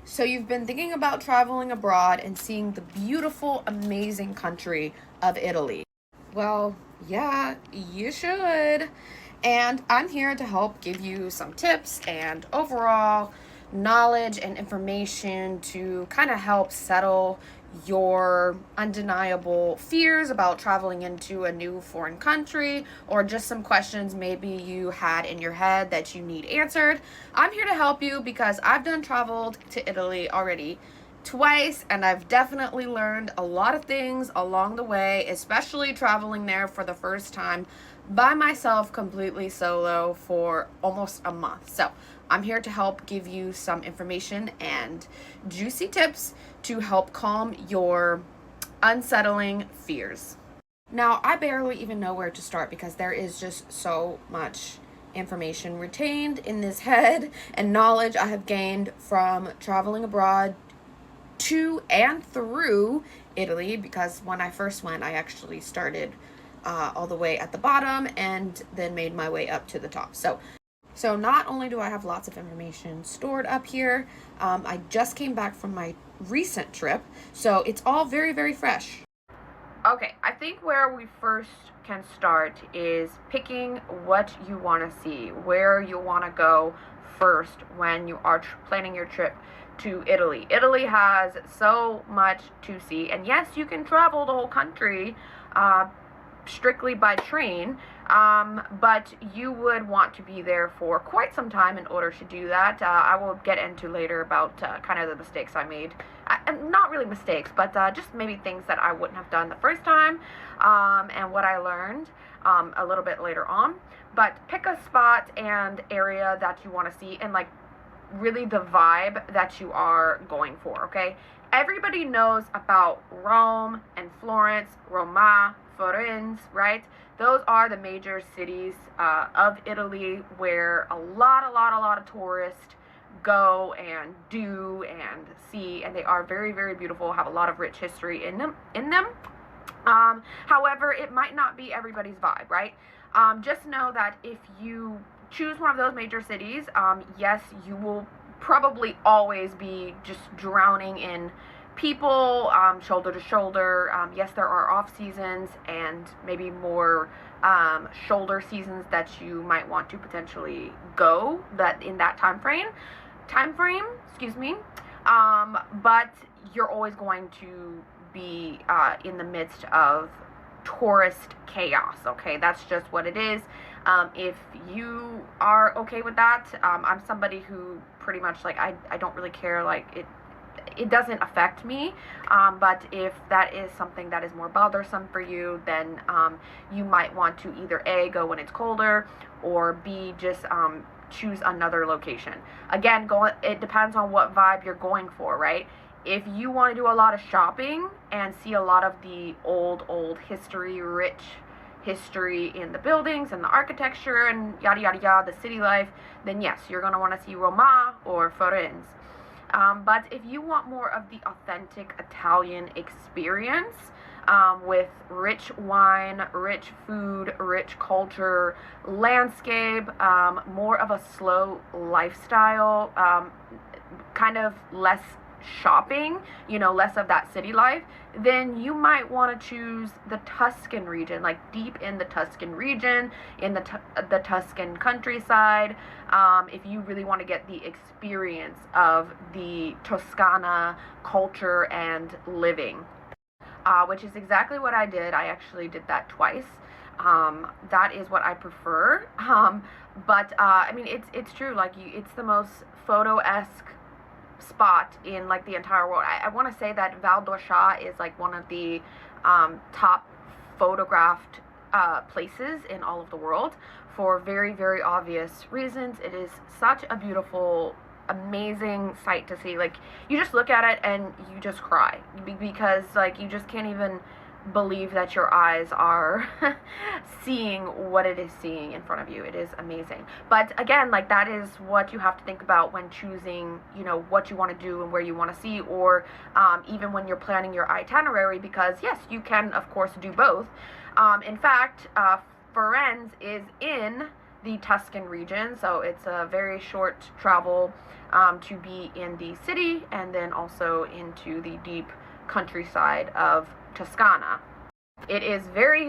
So you've been thinking about traveling abroad and seeing the beautiful, amazing country of Italy. Well, yeah, you should. And I'm here to help give you some tips and overall knowledge and information to kind of help settle your undeniable fears about traveling into a new foreign country, or just some questions maybe you had in your head that you need answered. I'm here to help you because I've done traveled to Italy already twice, and I've definitely learned a lot of things along the way, especially traveling there for the first time by myself, completely solo, for almost a month. So I'm here to help give you some information and juicy tips to help calm your unsettling fears. Now, I barely even know where to start because there is just so much information retained in this head and knowledge I have gained from traveling abroad to and through Italy, because when I first went, I actually started all the way at the bottom and then made my way up to the top. So not only do I have lots of information stored up here, I just came back from my recent trip, so it's all very, very fresh. Okay, I think where we first can start is picking what you want to see, where you want to go first when you are planning your trip to Italy. Italy has so much to see, and yes, you can travel the whole country strictly by train, but you would want to be there for quite some time in order to do that. I will get into later about kind of the mistakes I made. Not really mistakes, but just maybe things that I wouldn't have done the first time, and what I learned a little bit later on. But pick a spot and area that you want to see, and like really the vibe that you are going for, okay? Everybody knows about Rome and Florence, Roma, Florence, right? Those are the major cities of Italy where a lot of tourists go and do and see, and they are very, very beautiful, have a lot of rich history in them. However, it might not be everybody's vibe, right? Just know that if you choose one of those major cities, yes, you will probably always be just drowning in people, shoulder to shoulder. Yes, there are off seasons and maybe more shoulder seasons that you might want to potentially go that in that time frame, excuse me. But you're always going to be in the midst of tourist chaos, okay? That's just what it is. If you are okay with that, I'm somebody who pretty much, like, I don't really care, like, it doesn't affect me, but if that is something that is more bothersome for you, then you might want to either A, go when it's colder, or B, just choose another location. Again, it depends on what vibe you're going for, right? If you want to do a lot of shopping and see a lot of the old history, rich history in the buildings and the architecture and yada yada yada, the city life, then yes, you're going to want to see Roma or Florence. But if you want more of the authentic Italian experience, with rich wine, rich food, rich culture, landscape, more of a slow lifestyle, kind of less shopping, less of that city life, then you might want to choose the Tuscan region, like deep in the Tuscan region, in the Tuscan countryside, if you really want to get the experience of the Toscana culture and living, which is exactly what I did. I actually did that twice. That is what I prefer. But I mean, it's true. Like, it's the most photo-esque spot in, like, the entire world. I want to say that Val d'Orsà is like one of the top photographed places in all of the world, for very, very obvious reasons. It is such a beautiful, amazing sight to see. Like, you just look at it and you just cry, because, like, you just can't even believe that your eyes are seeing what it is seeing in front of you. It is amazing. But again, like, that is what you have to think about when choosing, what you want to do and where you want to see, or even when you're planning your itinerary, because yes, you can of course do both. In fact, Florence is in the Tuscan region. So it's a very short travel to be in the city and then also into the deep countryside of Toscana. It is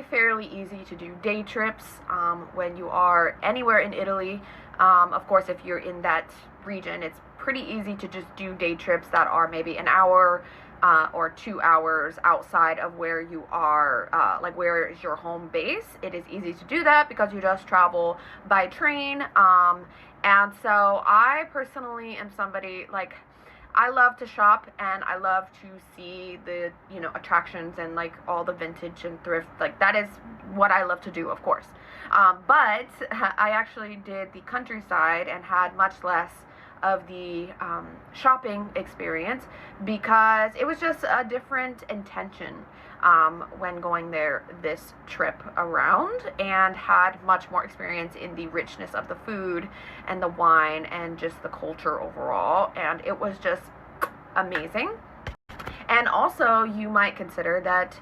fairly easy to do day trips when you are anywhere in Italy. Of course, if you're in that region, it's pretty easy to just do day trips that are maybe an hour or 2 hours outside of where you are, like where is your home base. It is easy to do that because you just travel by train. And so I personally am somebody, like, I love to shop and I love to see the, you know, attractions and like all the vintage and thrift. Like, that is what I love to do, of course. But I actually did the countryside and had much less of the shopping experience because it was just a different intention when going there this trip around, and had much more experience in the richness of the food and the wine and just the culture overall, and it was just amazing. And also, you might consider that,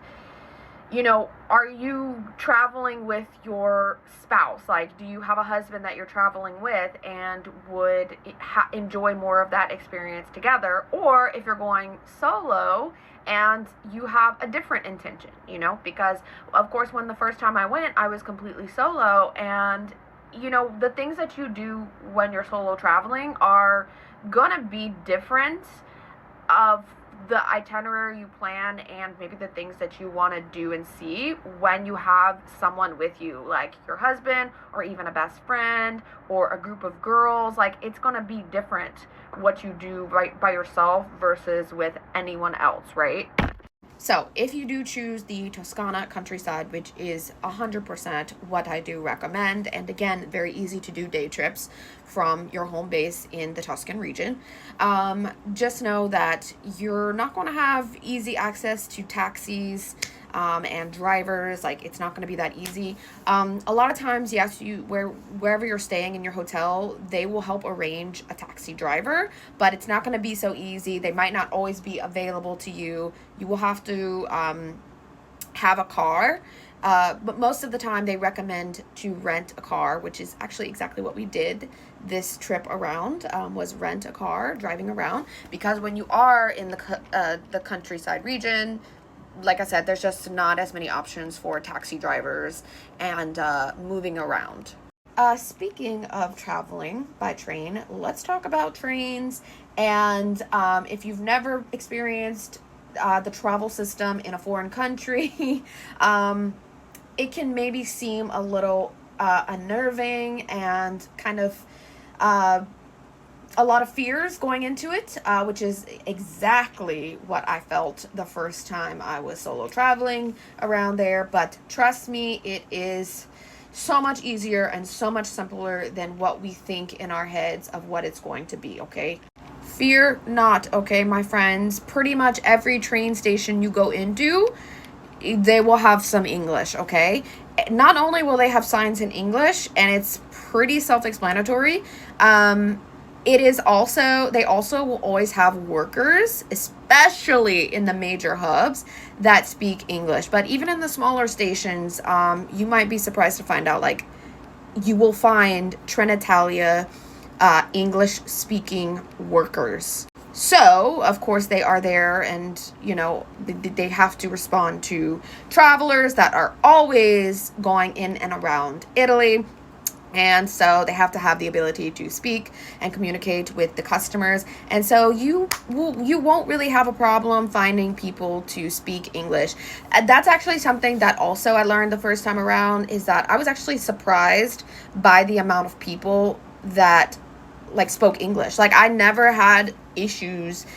you know, are you traveling with your spouse? Like, do you have a husband that you're traveling with and would enjoy more of that experience together? Or if you're going solo and you have a different intention, you know, because of course, when the first time I went, I was completely solo, and you know, the things that you do when you're solo traveling are gonna be different of the itinerary you plan and maybe the things that you want to do and see when you have someone with you, like your husband or even a best friend or a group of girls. Like, it's going to be different what you do right by yourself versus with anyone else, right? So if you do choose the Toscana countryside, which is 100% what I do recommend, and again, very easy to do day trips from your home base in the Tuscan region, just know that you're not going to have easy access to taxis and drivers. Like, it's not going to be that easy. A lot of times, yes, wherever you're staying in your hotel, they will help arrange a taxi driver, but it's not going to be so easy. They might not always be available to you. You will have to have a car. But most of the time they recommend to rent a car, which is actually exactly what we did this trip around, was rent a car driving around, because when you are in the countryside region, like I said, there's just not as many options for taxi drivers and moving around. Speaking of traveling by train, let's talk about trains. And if you've never experienced the travel system in a foreign country, it can maybe seem a little unnerving and kind of a lot of fears going into it, which is exactly what I felt the first time I was solo traveling around there. But trust me, it is so much easier and so much simpler than what we think in our heads of what it's going to be, okay? Fear not, okay, my friends. Pretty much every train station you go into, they will have some English, okay? Not only will they have signs in English, and it's pretty self-explanatory, they also will always have workers, especially in the major hubs, that speak English. But even in the smaller stations, you might be surprised to find out, like, you will find Trenitalia English-speaking workers. So, of course, they are there, and, you know, they have to respond to travelers that are always going in and around Italy. And so they have to have the ability to speak and communicate with the customers. And so you won't really have a problem finding people to speak English. That's actually something that also I learned the first time around, is that I was actually surprised by the amount of people that like spoke English. Like, I never had issues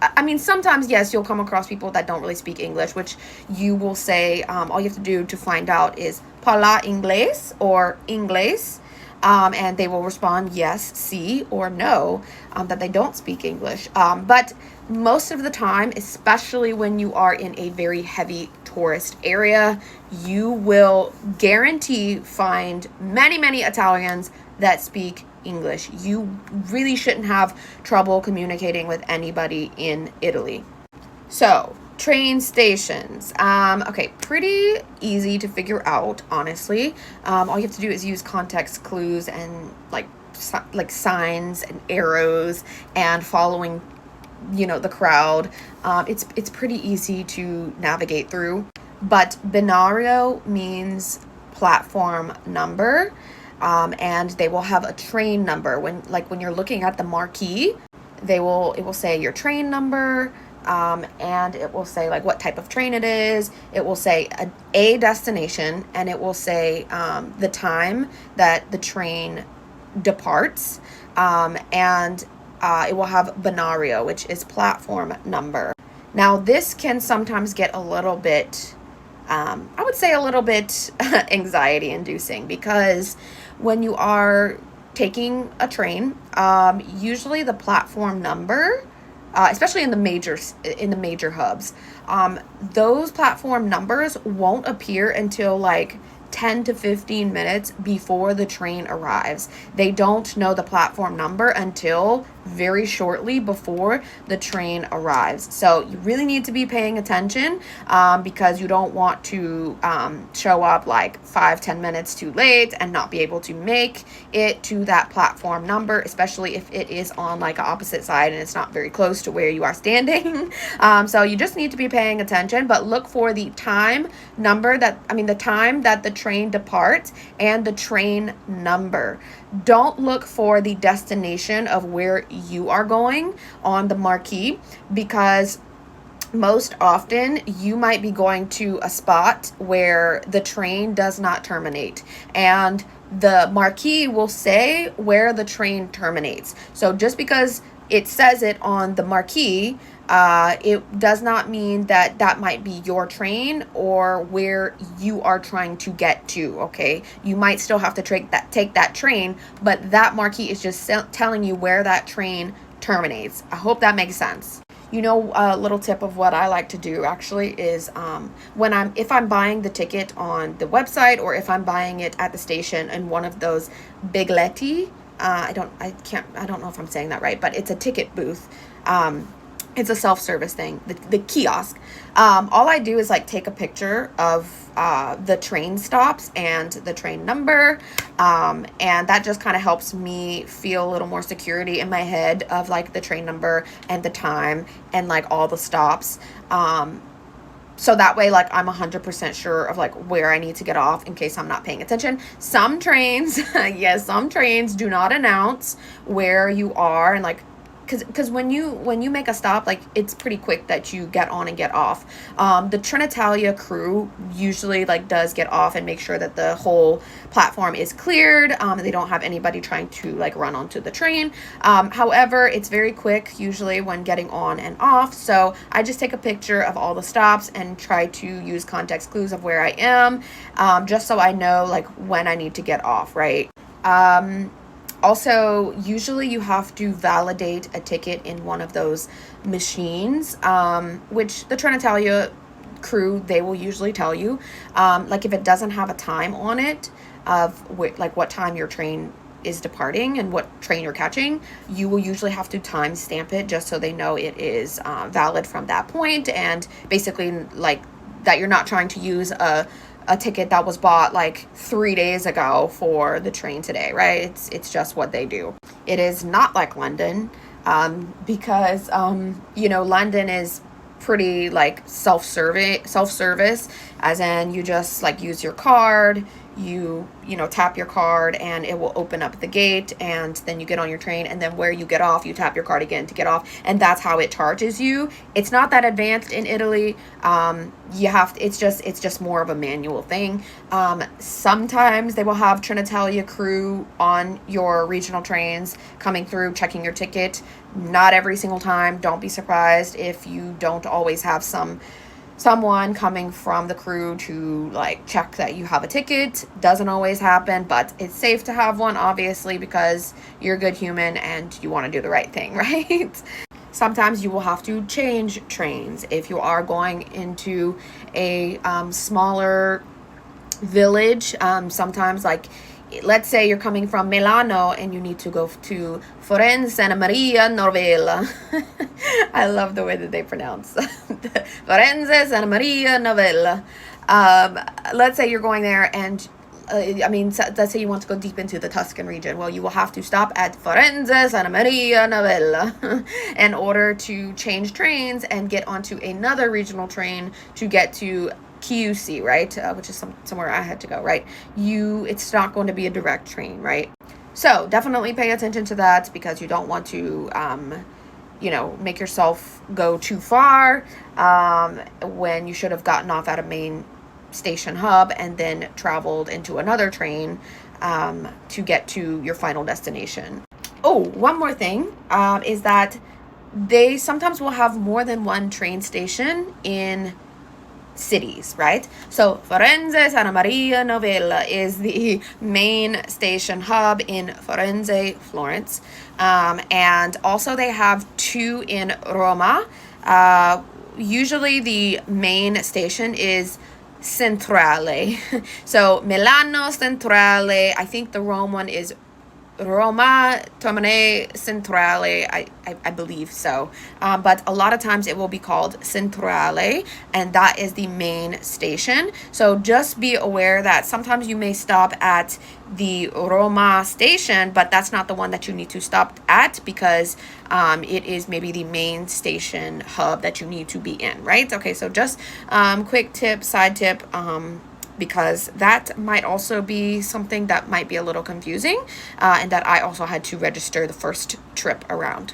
I mean, sometimes, yes, you'll come across people that don't really speak English, which you will say, all you have to do to find out is parla inglés or inglés, and they will respond yes, sí, or no, that they don't speak English. But most of the time, especially when you are in a very heavy tourist area, you will guarantee find many, many Italians that speak English. You really shouldn't have trouble communicating with anybody in Italy. So, Train stations. Okay, pretty easy to figure out, honestly. All you have to do is use context clues and like signs and arrows and following, you know, the crowd. It's pretty easy to navigate through. But binario means platform number, and they will have a train number. When you're looking at the marquee, it will say your train number. And it will say like what type of train it is. It will say a destination, and it will say the time that the train departs, and it will have binario, which is platform number. Now this can sometimes get a little bit, I would say a little bit anxiety inducing, because when you are taking a train, usually the platform number, especially in the major hubs, those platform numbers won't appear until like 10 to 15 minutes before the train arrives. They don't know the platform number until very shortly before the train arrives. So you really need to be paying attention, because you don't want to show up like 5-10 minutes too late and not be able to make it to that platform number, especially if it is on like an opposite side and it's not very close to where you are standing. So you just need to be paying attention, but look for the time number the time that the train departs and the train number. Don't look for the destination of where you are going on the marquee, because most often you might be going to a spot where the train does not terminate, and the marquee will say where the train terminates. So just because it says it on the marquee, it does not mean that might be your train or where you are trying to get to, okay? You might still have to take that train, but that marquee is just telling you where that train terminates. I hope that makes sense. You know, a little tip of what I like to do actually is if I'm buying the ticket on the website, or if I'm buying it at the station in one of those biglietti, I don't know if I'm saying that right, but it's a ticket booth. It's a self-service thing, the kiosk. All I do is like take a picture of the train stops and the train number, and that just kind of helps me feel a little more security in my head of like the train number and the time and like all the stops. So that way, like, I'm 100% sure of like where I need to get off in case I'm not paying attention. Some trains, yes, some trains do not announce where you are, and like, because when you make a stop, like, it's pretty quick that you get on and get off. The Trenitalia crew usually like does get off and make sure that the whole platform is cleared. They don't have anybody trying to like run onto the train. However, it's very quick usually when getting on and off. So I just take a picture of all the stops and try to use context clues of where I am, just so I know like when I need to get off, right? Also, usually you have to validate a ticket in one of those machines, which the Trenitalia crew, they will usually tell you. Like if it doesn't have a time on it of like what time your train is departing and what train you're catching, you will usually have to time stamp it just so they know it is valid from that point, and basically like that you're not trying to use a ticket that was bought like 3 days ago for the train today, right? It's just what they do. It is not like London, because you know, London is pretty like self-service, as in you just like use your card, you know, tap your card and it will open up the gate, and then you get on your train, and then where you get off, you tap your card again to get off, and that's how it charges you. It's not that advanced in Italy. It's just more of a manual thing. Sometimes they will have Trenitalia crew on your regional trains coming through checking your ticket. Not every single time. Don't be surprised if you don't always have someone coming from the crew to like check that you have a ticket. Doesn't always happen, but it's safe to have one, obviously, because you're a good human and you want to do the right thing, right? Sometimes you will have to change trains if you are going into a smaller village. Sometimes like let's say you're coming from Milano and you need to go to Firenze and Maria Novella. I love the way that they pronounce Firenze and Maria Novella. Let's say you're going there and let's say you want to go deep into the Tuscan region. Well, you will have to stop at Firenze, Santa Maria Novella in order to change trains and get onto another regional train to get to QC, right? Which is somewhere I had to go, right? It's not going to be a direct train, right? So definitely pay attention to that, because you don't want to, make yourself go too far when you should have gotten off at a main station hub and then traveled into another train to get to your final destination. Oh, one more thing is that they sometimes will have more than one train station in cities, right? So Firenze Santa Maria Novella is the main station hub in Firenze, Florence, and also they have 2 in Roma. Usually the main station is Centrale. So Milano Centrale. I think the Rome one is Roma Termine Centrale. I believe so. But a lot of times it will be called Centrale, and that is the main station. So just be aware that sometimes you may stop at the Roma station, but that's not the one that you need to stop at, because it is maybe the main station hub that you need to be in, right? Okay, so just quick tip, side tip, because that might also be something that might be a little confusing, and that I also had to register the first trip around.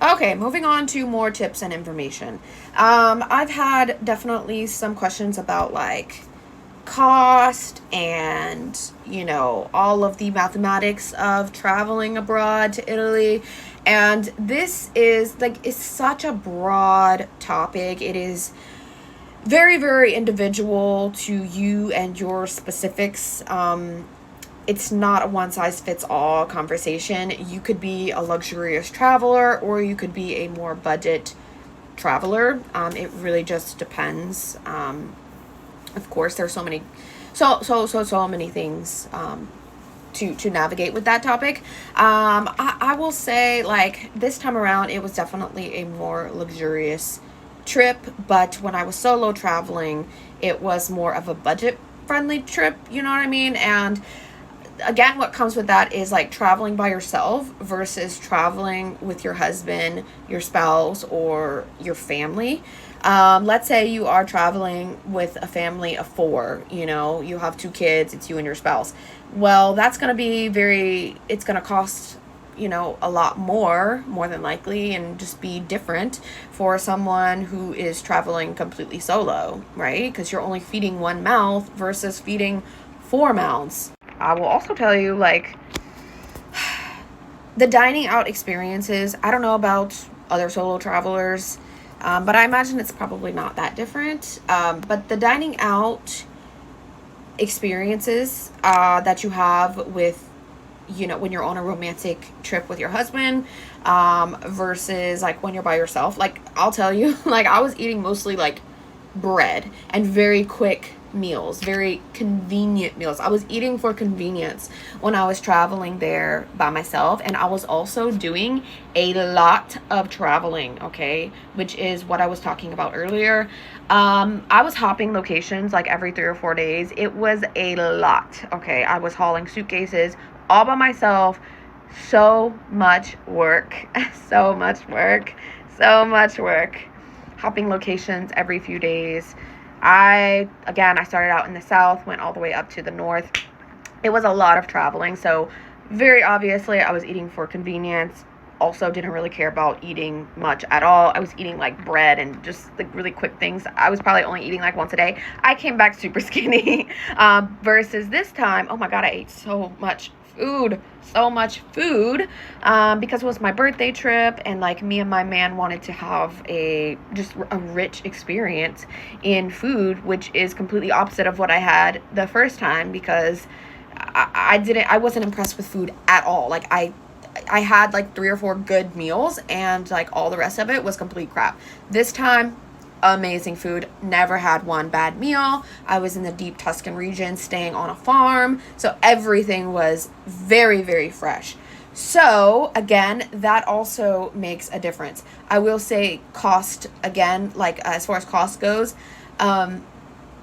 Okay, moving on to more tips and information. I've had definitely some questions about like cost and, all of the mathematics of traveling abroad to Italy. And this is it's such a broad topic. It is very, very individual to you and your specifics. It's not a one-size-fits-all conversation. You could be a luxurious traveler, or you could be a more budget traveler. It really just depends. Of course, there's so many things to navigate with that topic. I will say, like, this time around, it was definitely a more luxurious trip, but when I was solo traveling, it was more of a budget friendly trip, you know what I mean? And again, what comes with that is like traveling by yourself versus traveling with your husband, your spouse, or your family. Let's say you are traveling with a family of 4, you have 2 kids, it's you and your spouse. Well, that's going to be it's going to cost a lot more than likely, and just be different for someone who is traveling completely solo, right? Because you're only feeding 1 mouth versus feeding 4 mouths. I will also tell you, like, the dining out experiences, I don't know about other solo travelers, but I imagine it's probably not that different. But the dining out experiences that you have with, when you're on a romantic trip with your husband, versus like when you're by yourself. Like, I'll tell you, like, I was eating mostly like bread and very quick meals, very convenient meals. I was eating for convenience when I was traveling there by myself, and I was also doing a lot of traveling, okay, which is what I was talking about earlier. I was hopping locations like every 3 or 4 days. It was a lot, okay. I was hauling suitcases all by myself. So much work. So much work. Hopping locations every few days. I started out in the south, went all the way up to the north. It was a lot of traveling, so very obviously I was eating for convenience. Also didn't really care about eating much at all. I was eating like bread and just like really quick things. I was probably only eating like once a day. I came back super skinny, versus this time, oh my god, I ate so much food, because it was my birthday trip, and like me and my man wanted to have a rich experience in food, which is completely opposite of what I had the first time, because I wasn't impressed with food at all. Like I had like 3 or 4 good meals, and like all the rest of it was complete crap. This time, amazing food. Never had one bad meal. I was in the deep Tuscan region staying on a farm, so everything was very, very fresh. So again, that also makes a difference. I will say cost, again, like as far as cost goes,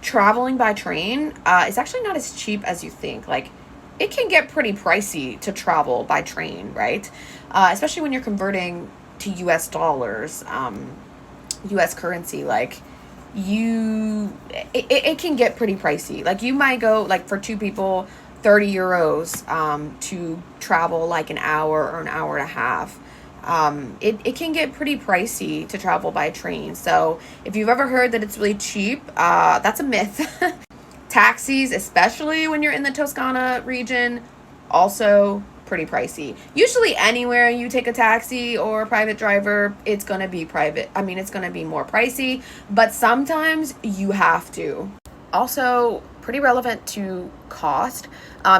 traveling by train is actually not as cheap as you think. Like, it can get pretty pricey to travel by train, right? Especially when you're converting to US dollars, US currency. Like, it can get pretty pricey. Like, you might go, like, for two people, 30 euros to travel like an hour or an hour and a half. It can get pretty pricey to travel by train. So if you've ever heard that it's really cheap, that's a myth. Taxis, especially when you're in the Toscana region, also pretty pricey. Usually anywhere you take a taxi or a private driver, it's going to be it's going to be more pricey, but sometimes you have to. Also, pretty relevant to cost.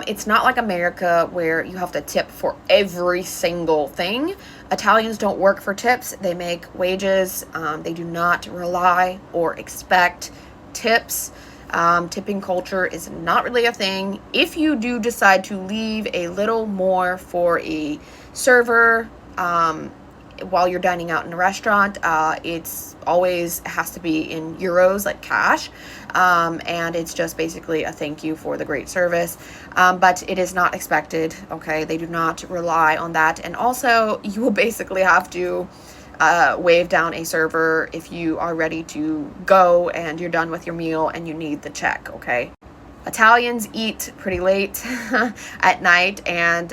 It's not like America where you have to tip for every single thing. Italians don't work for tips. They make wages. They do not rely or expect tips. Tipping culture is not really a thing. If you do decide to leave a little more for a server while you're dining out in a restaurant, it's always has to be in euros, like cash, and it's just basically a thank you for the great service, but it is not expected. Okay, they do not rely on that. And also, you will basically have to wave down a server if you are ready to go and you're done with your meal and you need the check. Okay, Italians eat pretty late at night, and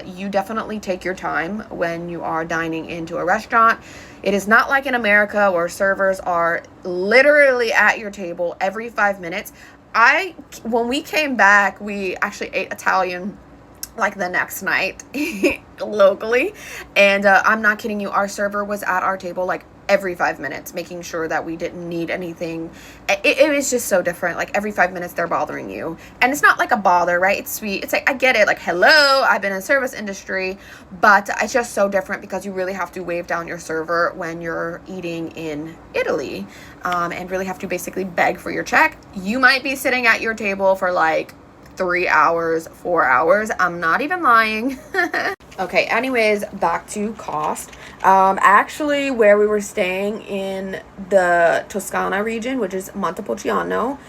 you definitely take your time when you are dining into a restaurant. It is not like in America where servers are literally at your table every 5 minutes. When we came back, we actually ate Italian like the next night locally, and I'm not kidding you, our server was at our table like every 5 minutes, making sure that we didn't need anything. It was just so different. Like, every 5 minutes they're bothering you, and it's not like a bother, right? It's sweet. It's like, I get it, like, hello, I've been in the service industry, but it's just so different because you really have to wave down your server when you're eating in Italy, and really have to basically beg for your check. You might be sitting at your table for like 3 hours, 4 hours. I'm not even lying. Okay, anyways, back to cost. Actually, where we were staying in the Toscana region, which is Montepulciano,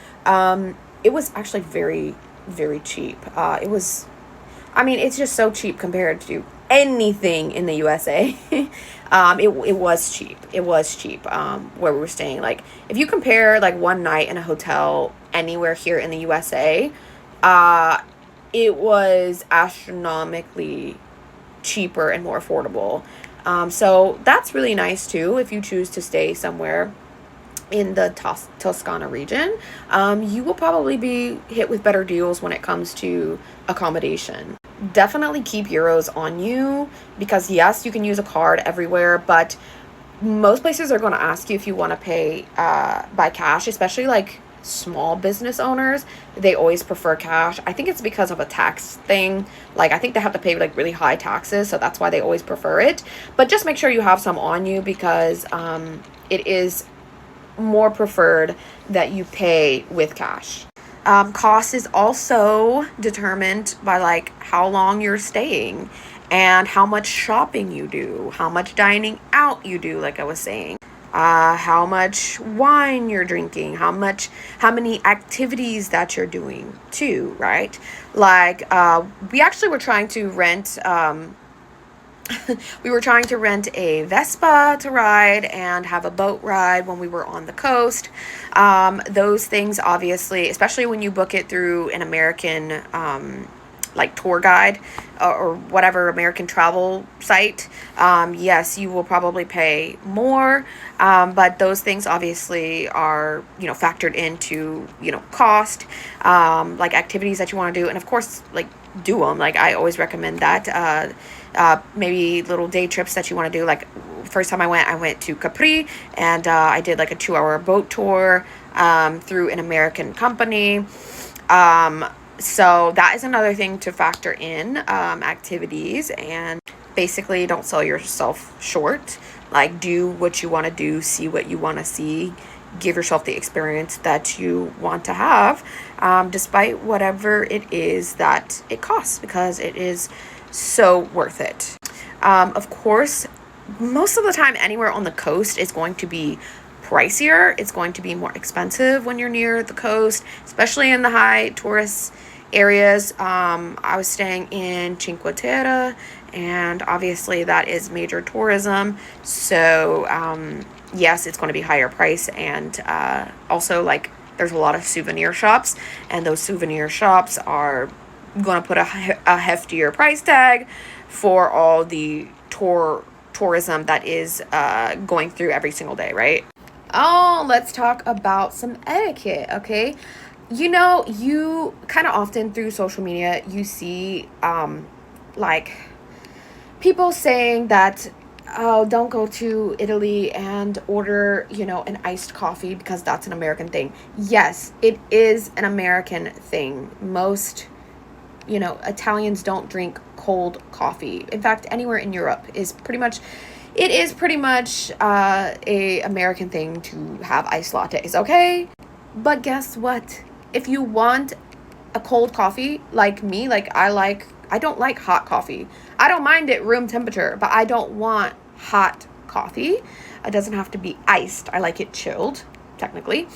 it was actually very, very cheap. It's just so cheap compared to anything in the USA. It was cheap. It was cheap, where we were staying. Like, if you compare, like, one night in a hotel anywhere here in the USA, it was astronomically cheaper and more affordable. So that's really nice too. If you choose to stay somewhere in the Toscana region, you will probably be hit with better deals when it comes to accommodation. Definitely keep euros on you, because yes, you can use a card everywhere, but most places are going to ask you if you want to pay by cash, especially like small business owners. They always prefer cash. I think it's because of a tax thing. Like, I think they have to pay like really high taxes, so that's why they always prefer it. But just make sure you have some on you, because it is more preferred that you pay with cash. Cost is also determined by like how long you're staying and how much shopping you do, how much dining out you do, like I was saying. How much wine you're drinking, how many activities that you're doing too, right? Like, we actually were trying to rent, a Vespa to ride and have a boat ride when we were on the coast. Those things, obviously, especially when you book it through an American, like tour guide or whatever American travel site, yes, you will probably pay more, but those things obviously are, factored into, cost, like activities that you want to do, and of course, like, do them. Like, I always recommend that. Maybe little day trips that you want to do. Like, first time I went to Capri, and I did like a 2-hour boat tour through an American company. So that is another thing to factor in, activities, and basically don't sell yourself short. Like, do what you want to do, see what you want to see, give yourself the experience that you want to have, despite whatever it is that it costs, because it is so worth it. Of course, most of the time anywhere on the coast is going to be pricier. It's going to be more expensive when you're near the coast, especially in the high tourist areas. I was staying in Cinque Terre, and obviously that is major tourism. So yes, it's going to be higher price, and also like there's a lot of souvenir shops, and those souvenir shops are going to put a heftier price tag for all the tourism that is going through every single day, right? Oh, let's talk about some etiquette, okay? You know, you kind of often through social media, you see like people saying that, oh, don't go to Italy and order, you know, an iced coffee because that's an American thing. Yes, it is an American thing. Most, you know, Italians don't drink cold coffee. In fact, anywhere in Europe is pretty much a American thing to have iced lattes, okay? But guess what? If you want a cold coffee, like me, I don't like hot coffee. I don't mind it room temperature, but I don't want hot coffee. It doesn't have to be iced. I like it chilled, technically.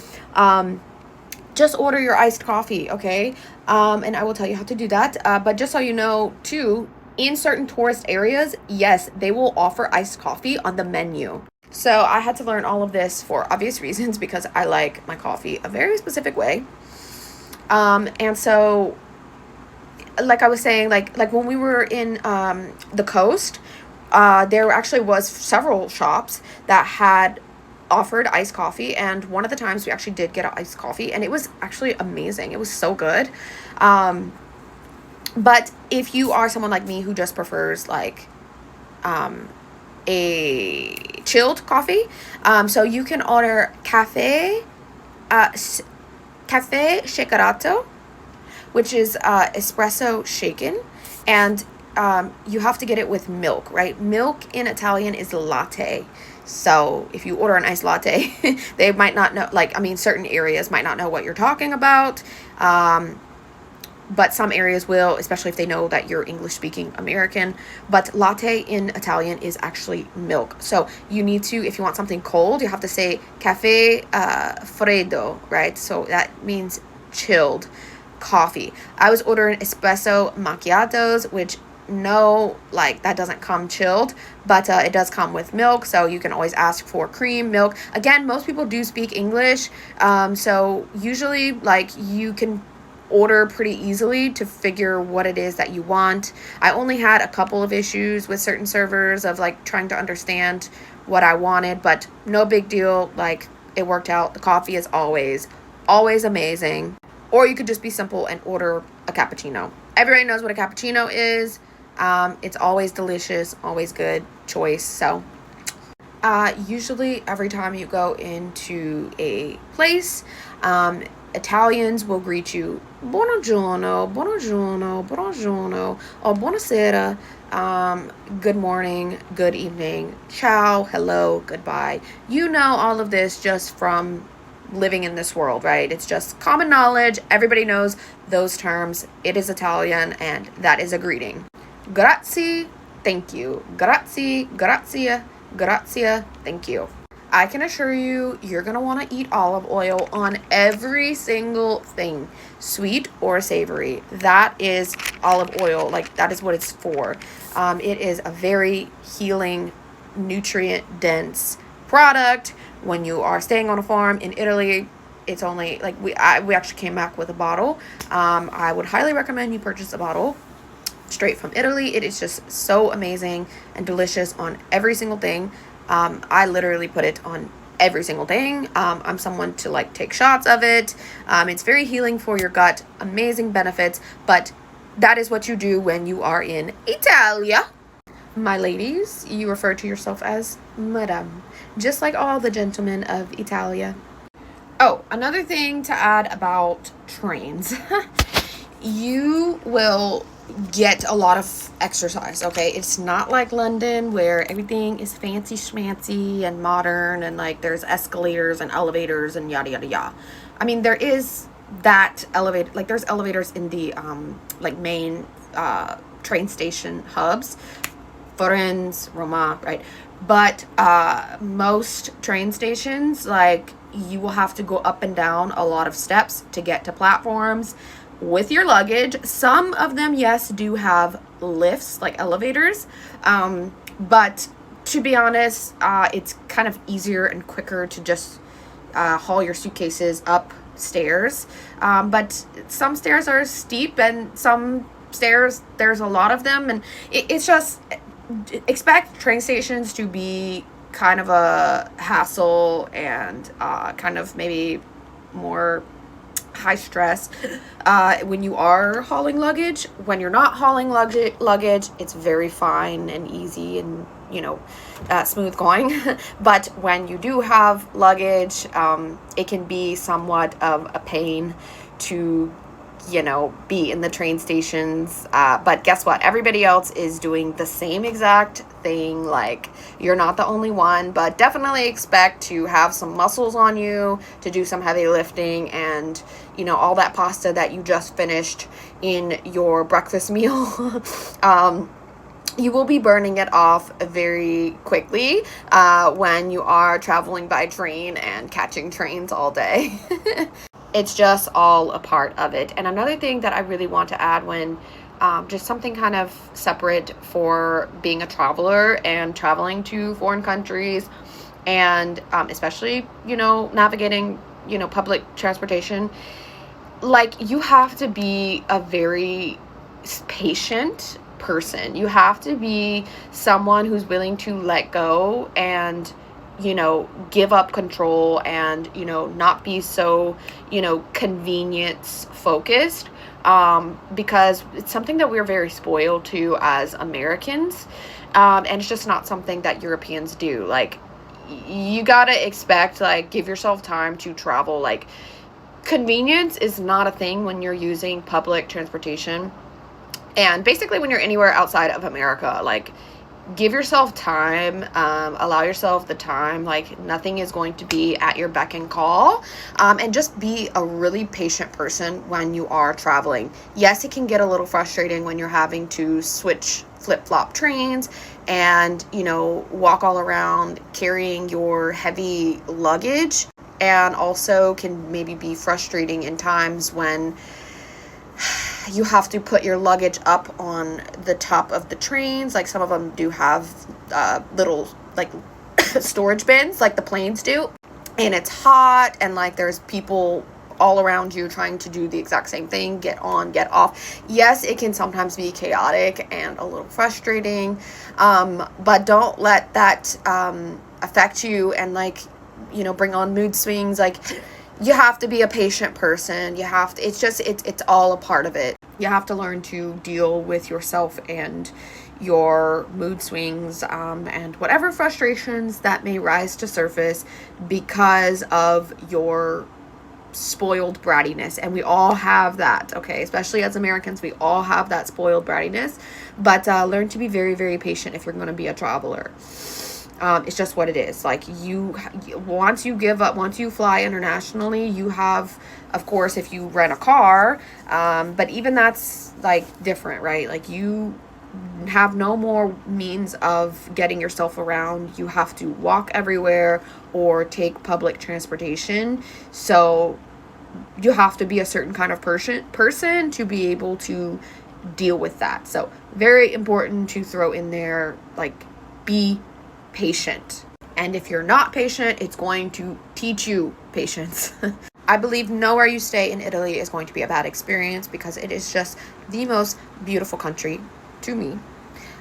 Just order your iced coffee, okay? And I will tell you how to do that. But just so you know, too, in certain tourist areas, yes, they will offer iced coffee on the menu. So I had to learn all of this for obvious reasons, because I like my coffee a very specific way. And so, like I was saying, like when we were in the coast, there actually was several shops that had offered iced coffee, and one of the times we actually did get an iced coffee, and it was actually amazing. It was so good. But if you are someone like me who just prefers like a chilled coffee, so you can order cafe shakerato, which is espresso shaken, and you have to get it with milk, right? Milk in Italian is latte. So if you order an iced latte, they might not know, certain areas might not know what you're talking about. But some areas will, especially if they know that you're English-speaking American. But latte in Italian is actually milk. So you need to, if you want something cold, you have to say caffè freddo, right? So that means chilled coffee. I was ordering espresso macchiatos, which that doesn't come chilled, but it does come with milk. So you can always ask for cream, milk. Again, most people do speak English. So usually you can order pretty easily to figure what it is that you want. I only had a couple of issues with certain servers of trying to understand what I wanted, but no big deal. It worked out. The coffee is always amazing. Or you could just be simple and order a cappuccino. Everybody knows what a cappuccino is. It's always delicious, always good choice. So usually every time you go into a place, Italians will greet you buongiorno, buongiorno, buongiorno, or buonasera, good morning, good evening, ciao, hello, goodbye. You know all of this just from living in this world, right? It's just common knowledge. Everybody knows those terms. It is Italian, and that is a greeting. Grazie, thank you. Grazie, grazia, grazia, thank you. I can assure you, you're going to want to eat olive oil on every single thing, sweet or savory. That is olive oil. That is what it's for. It is a very healing, nutrient-dense product. When you are staying on a farm in Italy, it's only, we actually came back with a bottle. I would highly recommend you purchase a bottle straight from Italy. It is just so amazing and delicious on every single thing. I literally put it on every single thing. I'm someone to take shots of it. It's very healing for your gut, amazing benefits, but that is what you do when you are in Italia. My ladies, you refer to yourself as Madame, just like all the gentlemen of Italia. Oh, another thing to add about trains. You will get a lot of exercise, okay? It's not like London where everything is fancy schmancy and modern and like there's escalators and elevators and yada yada yada. I mean, there is that elevator, like there's elevators in the like main train station hubs, Florence, Roma, right? But most train stations, like, you will have to go up and down a lot of steps to get to platforms with your luggage. Some of them, yes, do have lifts, like elevators, but to be honest, it's kind of easier and quicker to just haul your suitcases upstairs. But some stairs are steep, and some stairs, there's a lot of them, and it's just, expect train stations to be kind of a hassle and kind of maybe more high stress when you are hauling luggage. When you're not hauling luggage, it's very fine and easy and, you know, smooth going. But when you do have luggage, it can be somewhat of a pain to, you know, be in the train stations. But guess what? Everybody else is doing the same exact thing. Like, you're not the only one, but definitely expect to have some muscles on you to do some heavy lifting, and, you know, all that pasta that you just finished in your breakfast meal. You will be burning it off very quickly when you are traveling by train and catching trains all day. It's just all a part of it. And another thing that I really want to add, when just something kind of separate for being a traveler and traveling to foreign countries, and especially, you know, navigating, you know, public transportation, like, you have to be a very patient person. You have to be someone who's willing to let go and, you know, give up control, and, you know, not be so, you know, convenience focused, because it's something that we're very spoiled to as Americans, and it's just not something that Europeans do. Like, you gotta expect, like, give yourself time to travel. Like, convenience is not a thing when you're using public transportation, and basically when you're anywhere outside of America. Like, give yourself time, allow yourself the time. Like, nothing is going to be at your beck and call, and just be a really patient person when you are traveling. Yes, it can get a little frustrating when you're having to switch flip-flop trains and, you know, walk all around carrying your heavy luggage, and also can maybe be frustrating in times when you have to put your luggage up on the top of the trains. Like, some of them do have little, like, storage bins, like the planes do, and it's hot, and, like, there's people all around you trying to do the exact same thing, get on, get off. Yes, it can sometimes be chaotic and a little frustrating, but don't let that affect you and, like, you know, bring on mood swings. Like, you have to be a patient person. You have to, it's all a part of it. You have to learn to deal with yourself and your mood swings, and whatever frustrations that may rise to surface because of your spoiled brattiness. And we all have that, okay? Especially as Americans, we all have that spoiled brattiness. But learn to be very, very patient if you're going to be a traveler. It's just what it is. Like, once you fly internationally, you have, of course, if you rent a car, but even that's, like, different, right? Like, you have no more means of getting yourself around. You have to walk everywhere or take public transportation. So you have to be a certain kind of person to be able to deal with that. So very important to throw in there, like, be patient. And if you're not patient, it's going to teach you patience. I believe nowhere you stay in Italy is going to be a bad experience, because it is just the most beautiful country to me.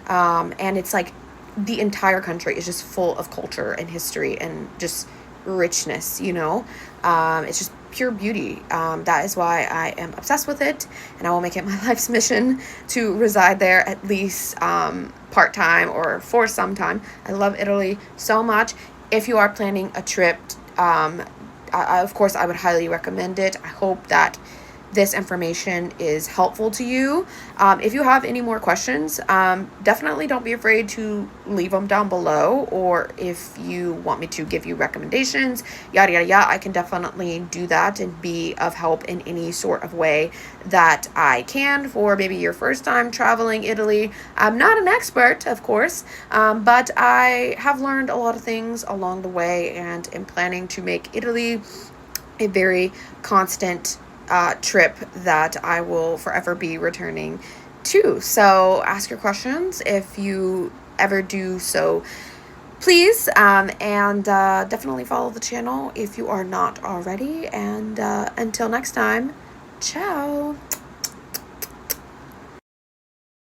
And it's like the entire country is just full of culture and history and just richness, you know. It's just pure beauty. That is why I am obsessed with it, and I will make it my life's mission to reside there at least part-time or for some time. I love Italy so much. If you are planning a trip, of course, I would highly recommend it. I hope that this information is helpful to you. If you have any more questions, definitely don't be afraid to leave them down below, or if you want me to give you recommendations, yada yada yada, I can definitely do that and be of help in any sort of way that I can for maybe your first time traveling Italy. I'm not an expert, of course, but I have learned a lot of things along the way and am planning to make Italy a very constant trip that I will forever be returning to. So ask your questions if you ever do so, please, and definitely follow the channel if you are not already. And until next time, ciao.